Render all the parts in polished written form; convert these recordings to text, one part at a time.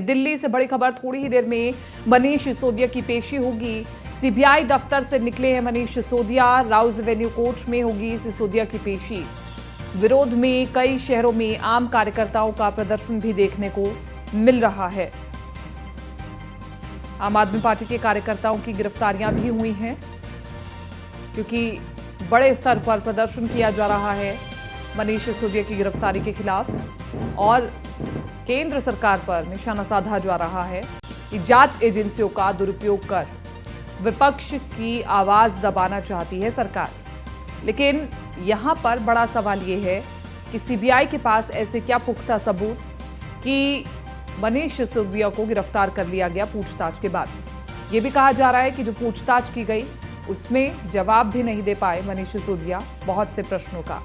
दिल्ली से बड़ी खबर, थोड़ी ही देर में मनीष सिसोदिया की पेशी होगी। सीबीआई दफ्तर से निकले हैं मनीष सिसोदिया। राउज एवेन्यू कोर्ट में होगी सिसोदिया की पेशी। विरोध में कई शहरों में आम कार्यकर्ताओं का प्रदर्शन भी देखने को मिल रहा है। आम आदमी पार्टी के कार्यकर्ताओं की गिरफ्तारियां भी हुई हैं, क्योंकि बड़े स्तर पर प्रदर्शन किया जा रहा है मनीष सिसोदिया की गिरफ्तारी के खिलाफ, और केंद्र सरकार पर निशाना साधा जा रहा है कि जांच एजेंसियों का दुरुपयोग कर विपक्ष की आवाज दबाना चाहती है सरकार। लेकिन यहां पर बड़ा सवाल यह है कि सीबीआई के पास ऐसे क्या पुख्ता सबूत कि मनीष सिसोदिया को गिरफ्तार कर लिया गया पूछताछ के बाद। यह भी कहा जा रहा है कि जो पूछताछ की गई उसमें जवाब भी नहीं दे पाए मनीष सिसोदिया बहुत से प्रश्नों का।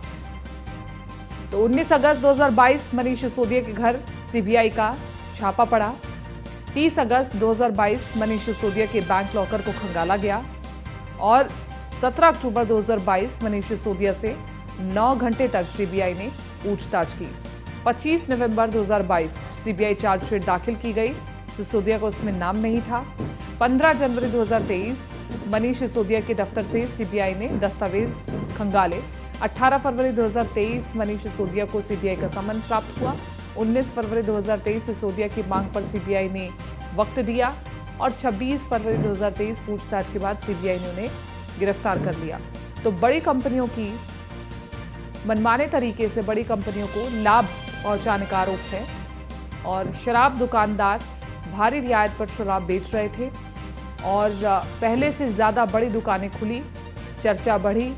तो 19 अगस्त 2022 मनीष सिसोदिया के घर सीबीआई का छापा पड़ा। 30 अगस्त 2022 मनीष सिसोदिया के बैंक लॉकर को खंगाला गया और 17 अक्टूबर 2022 मनीष सिसोदिया से 9 घंटे तक सीबीआई ने पूछताछ की। 25 नवंबर 2022 सीबीआई चार्जशीट दाखिल की गई। सिसोदिया को उसमें नाम नहीं था। 15 जनवरी 2023 मनीष सिसोदिया के दफ्तर से सीबीआई ने दस्तावेज खंगाले। 18 फरवरी 2023 मनीष सिसोदिया को सीबीआई का समन प्राप्त हुआ। 19 फरवरी 2023 सिसोदिया की मांग पर सीबीआई ने वक्त दिया और 26 फरवरी 2023 पूछताछ के बाद सीबीआई ने उन्हें गिरफ्तार कर लिया। तो बड़ी कंपनियों की मनमाने तरीके से बड़ी कंपनियों को लाभ पहुंचाने का आरोप है और शराब दुकानदार भारी रियायत पर शराब बेच रहे थे और पहले से ज्यादा बड़ी दुकानें खुली, चर्चा बढ़ी।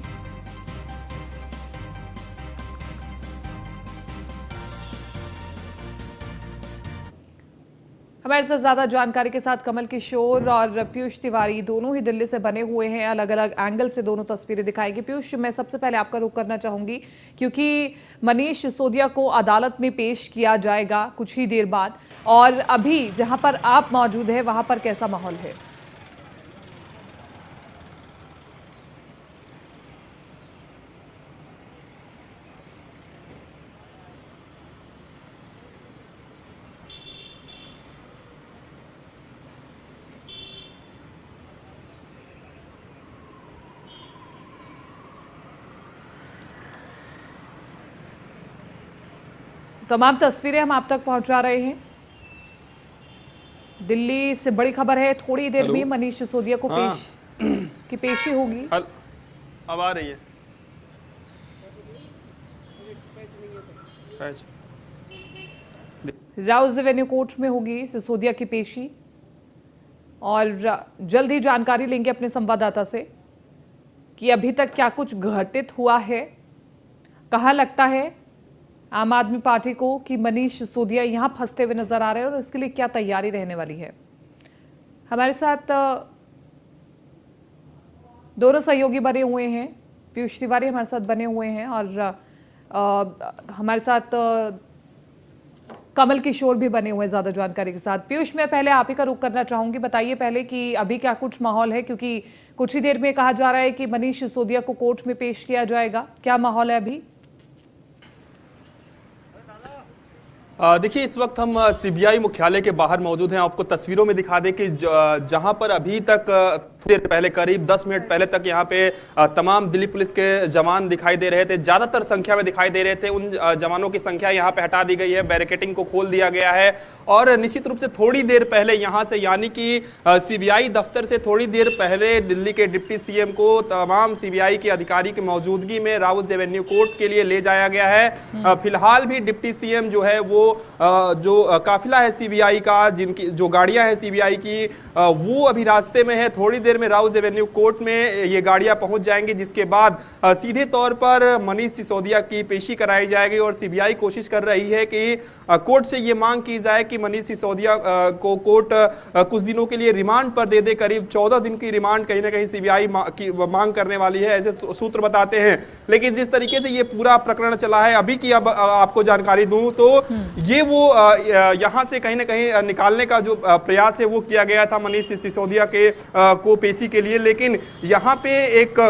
हमारे साथ ज्यादा जानकारी के साथ कमल किशोर और पीयूष तिवारी दोनों ही दिल्ली से बने हुए हैं। अलग अलग एंगल से दोनों तस्वीरें दिखाएंगे। पीयूष, मैं सबसे पहले आपका रुख करना चाहूंगी, क्योंकि मनीष सिसोदिया को अदालत में पेश किया जाएगा कुछ ही देर बाद, और अभी जहां पर आप मौजूद हैं वहां पर कैसा माहौल है? तमाम तस्वीरें हम आप तक पहुंचा रहे हैं। दिल्ली से बड़ी खबर है, थोड़ी देर में मनीष सिसोदिया को पेशी होगी। अब आ रही है। राउज एवेन्यू कोर्ट में होगी सिसोदिया की पेशी, और जल्द ही जानकारी लेंगे अपने संवाददाता से कि अभी तक क्या कुछ घटित हुआ है। कहाँ लगता है आम आदमी पार्टी को कि मनीष सिसोदिया यहां फंसते हुए नजर आ रहे हैं और इसके लिए क्या तैयारी रहने वाली है? हमारे साथ दोनों सहयोगी बने हुए हैं। पीयूष तिवारी हमारे साथ बने हुए हैं और हमारे साथ कमल किशोर भी बने हुए हैं ज्यादा जानकारी के साथ। पीयूष, मैं पहले आप ही का रुख करना चाहूंगी। बताइए पहले कि अभी क्या कुछ माहौल है, क्योंकि कुछ ही देर में कहा जा रहा है कि मनीष सिसोदिया को कोर्ट में पेश किया जाएगा। क्या माहौल है अभी? देखिए, इस वक्त हम सीबीआई मुख्यालय के बाहर मौजूद हैं। आपको तस्वीरों में दिखा दें कि जहां पर अभी तक देर पहले करीब 10 मिनट पहले तक यहां पे तमाम दिल्ली पुलिस के जवान दिखाई दे रहे थे, ज्यादातर संख्या में दिखाई दे रहे थे। उन जवानों की संख्या यहां पे हटा दी गई है, बैरिकेडिंग को खोल दिया गया है और निश्चित रूप से थोड़ी देर पहले यहां से, यानी कि सीबीआई दफ्तर से थोड़ी देर पहले दिल्ली के डिप्टी सीएम को तमाम सीबीआई के अधिकारी की मौजूदगी में राउज एवेन्यू कोर्ट के लिए ले जाया गया है। फिलहाल भी डिप्टी सीएम जो है वो जो काफिला है सीबीआई का, जिनकी जो गाड़ियां हैं सीबीआई की, वो अभी रास्ते में है। थोड़ी देर में राउज एवेन्यू कोर्ट में ये गाड़ियां पहुंच जाएंगी, जिसके बाद सीधे तौर पर मनीष सिसोदिया की पेशी कराई जाएगी। और सीबीआई कोशिश कर रही है कि कोर्ट से ये मांग की जाए कि मनीष सिसोदिया को कोर्ट कुछ दिनों के लिए रिमांड पर दे दे। करीब 14 दिन की रिमांड कहीं ना कहीं सीबीआई की मांग करने वाली है, ऐसे सूत्र बताते हैं। लेकिन जिस तरीके से ये पूरा प्रकरण चला है, अभी की अब आपको जानकारी दूं तो ये वो यहां से कहीं ना कहीं निकालने का जो प्रयास है वो किया गया था मनीष सिसोदिया के को पेशी के लिए। लेकिन यहां पे एक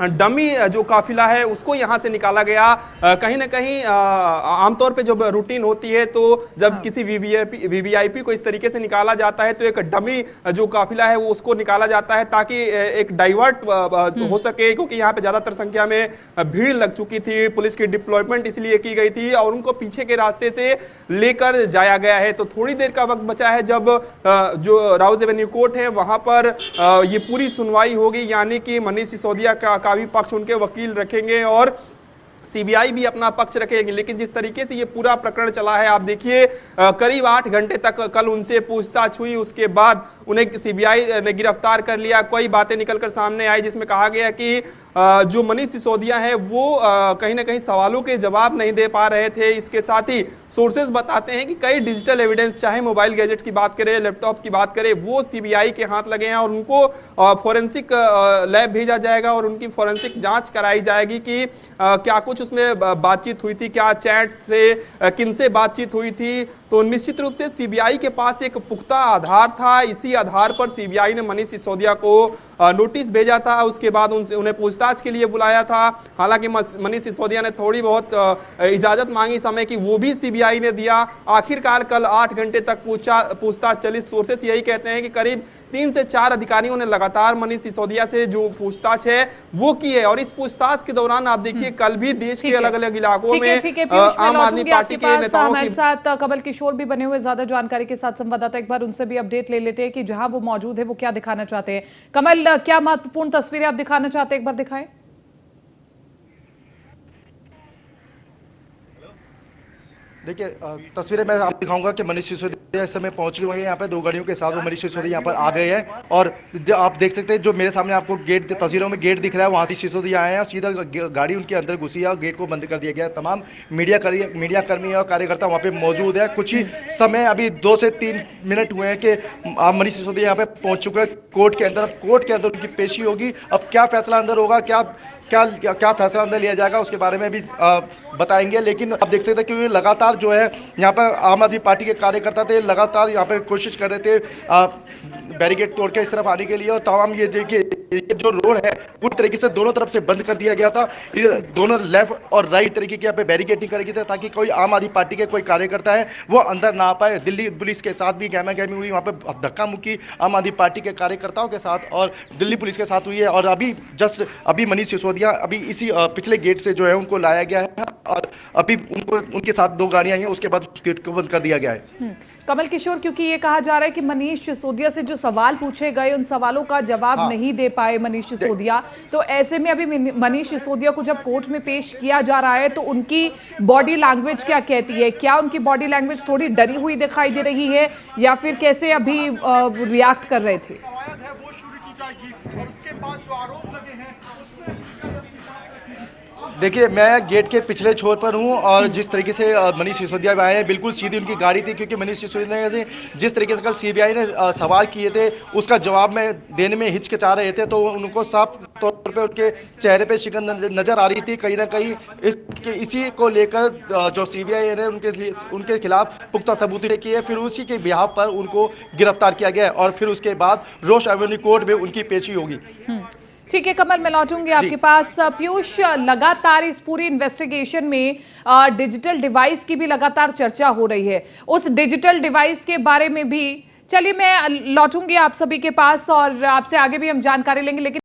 डमी जो काफिला है उसको यहां से निकाला गया। कहीं ना कहीं आमतौर पे जब रूटीन होती है तो जब किसी वीवीआईपी को इस तरीके से निकाला जाता है तो एक डमी जो काफिला है वो उसको निकाला जाता है ताकि एक डाइवर्ट हो सके, क्योंकि यहाँ पे ज्यादातर संख्या में भीड़ लग चुकी थी। पुलिस की डिप्लॉयमेंट इसलिए की गई थी और उनको पीछे के रास्ते से लेकर जाया गया है। तो थोड़ी देर का वक्त बचा है जब जो राउज एवेन्यू कोर्ट है वहां पर ये पूरी सुनवाई होगी, यानी कि मनीष सिसोदिया का भी पक्ष उनके वकील रखेंगे और सीबीआई भी अपना पक्ष रखेंगे। लेकिन जिस तरीके से ये पूरा प्रकरण चला है, आप देखिए करीब 8 घंटे तक कल उनसे पूछताछ हुई, उसके बाद उन्हें सीबीआई ने गिरफ्तार कर लिया। कई बातें निकलकर सामने आई जिसमें कहा गया कि जो मनीष सिसोदिया है वो कहीं ना कहीं सवालों के जवाब नहीं दे पा रहे थे। इसके साथ ही सोर्सेज बताते हैं कि कई डिजिटल एविडेंस, चाहे मोबाइल गैजेट की बात करें, लैपटॉप की बात करें, वो सीबीआई के हाथ लगे हैं और उनको फोरेंसिक लैब भेजा जाएगा और उनकी फोरेंसिक जांच कराई जाएगी कि क्या कुछ उसमें बातचीत हुई थी, क्या चैट से किनसे बातचीत हुई थी। तो निश्चित रूप से सीबीआई के पास एक पुख्ता आधार था। इसी आधार पर सीबीआई ने मनीष सिसोदिया को नोटिस भेजा था, उसके बाद उन्हें पूछताछ के लिए बुलाया था। हालांकि मनीष सिसोदिया ने थोड़ी बहुत इजाजत मांगी समय की, वो भी सीबीआई ने दिया। आखिरकार कल 8 घंटे तक पूछताछ चली। सोर्सेस यही कहते हैं कि करीब 3 से 4 अधिकारियों ने लगातार मनीष सिसोदिया से जो पूछताछ है वो की है और इस पूछताछ के दौरान आप देखिए कल भी देश के अलग अलग इलाकों में आम आदमी पार्टी के नेताओं हमारे साथ कमल किशोर भी बने हुए ज्यादा जानकारी के साथ संवाददाता, एक बार उनसे भी अपडेट ले लेते हैं कि जहां वो मौजूद है वो क्या दिखाना चाहते हैं। कमल, क्या महत्वपूर्ण तस्वीरें आप दिखाना चाहते हैं, एक बार दिखाएं। देखिए तस्वीरें मैं आपको दिखाऊंगा कि मनीष सिसोदिया इस समय पहुंच गए हैं यहाँ पे 2 गाड़ियों के साथ। वो मनीष सिसोदिया यहाँ पर आ गए हैं और आप देख सकते हैं जो मेरे सामने आपको गेट, तस्वीरों में गेट दिख रहा है, वहाँ से सिसोदिया आए हैं और सीधा गाड़ी उनके अंदर घुसी है और गेट को बंद कर दिया गया है। तमाम मीडिया कर्मी और कार्यकर्ता वहाँ पे मौजूद है। कुछ ही समय, अभी 2 से 3 मिनट हुए हैं कि मनीष सिसोदिया यहाँ पे पहुँच चुके हैं कोर्ट के अंदर। अब कोर्ट के अंदर उनकी पेशी होगी। अब क्या फैसला अंदर होगा, क्या फैसला अंदर लिया जाएगा उसके बारे में भी बताएंगे। लेकिन आप देख सकते हैं कि लगातार जो है यहाँ पर आम आदमी पार्टी के कार्यकर्ता थे, लगातार यहाँ पे कोशिश कर रहे थे बैरिकेड तोड़ के इस तरफ आने के लिए और तमाम ये जो रोड है पूरी तरीके से दोनों तरफ से बंद कर दिया गया था। इधर दोनों लेफ्ट और राइट तरीके की यहाँ पे बैरिकेडिंग करेगी थी ताकि कोई आम आदमी पार्टी के कोई कार्यकर्ता है वो अंदर ना आ पाए। दिल्ली पुलिस के साथ भी गहमा गहमी हुई, वहाँ पे धक्का मुक्की आम आदमी पार्टी के कार्यकर्ताओं के साथ और दिल्ली पुलिस के साथ हुई है। और अभी मनीष सिसोदिया अभी इसी पिछले गेट से जो है उनको लाया गया है और अभी उनके साथ 2 गाड़ियां आई हैं, उसके बाद उस गेट को बंद कर दिया गया है। कमल किशोर, क्योंकि ये कहा जा रहा है कि मनीष सिसोदिया से जो सवाल पूछे गए उन सवालों का जवाब नहीं दे पाए मनीष सिसोदिया, तो ऐसे में अभी मनीष सिसोदिया को जब कोर्ट में पेश किया जा रहा है तो उनकी बॉडी लैंग्वेज क्या कहती है? क्या उनकी बॉडी लैंग्वेज थोड़ी डरी हुई दिखाई दे रही है या फिर कैसे अभी रिएक्ट कर रहे थे? देखिए मैं गेट के पिछले छोर पर हूं और जिस तरीके से मनीष सिसोदिया आए हैं बिल्कुल सीधी उनकी गाड़ी थी, क्योंकि मनीष सिसोदिया से जिस तरीके से कल सीबीआई ने सवाल किए थे उसका जवाब में देने में हिचकिचा रहे थे, तो उनको साफ तौर पे उनके चेहरे पे शिकन नजर आ रही थी। कहीं ना कहीं इसी को लेकर जो सीबीआई ने उनके खिलाफ पुख्ता सबूत किए, फिर उसी के बिहाफ पर उनको गिरफ्तार किया गया और फिर उसके बाद रोज एवेन्यू कोर्ट में उनकी पेशी होगी। ठीक है कमल, मैं लौटूंगी आपके पास। पीयूष, लगातार इस पूरी इन्वेस्टिगेशन में डिजिटल डिवाइस की भी लगातार चर्चा हो रही है। उस डिजिटल डिवाइस के बारे में भी चलिए मैं लौटूंगी आप सभी के पास और आपसे आगे भी हम जानकारी लेंगे, लेकिन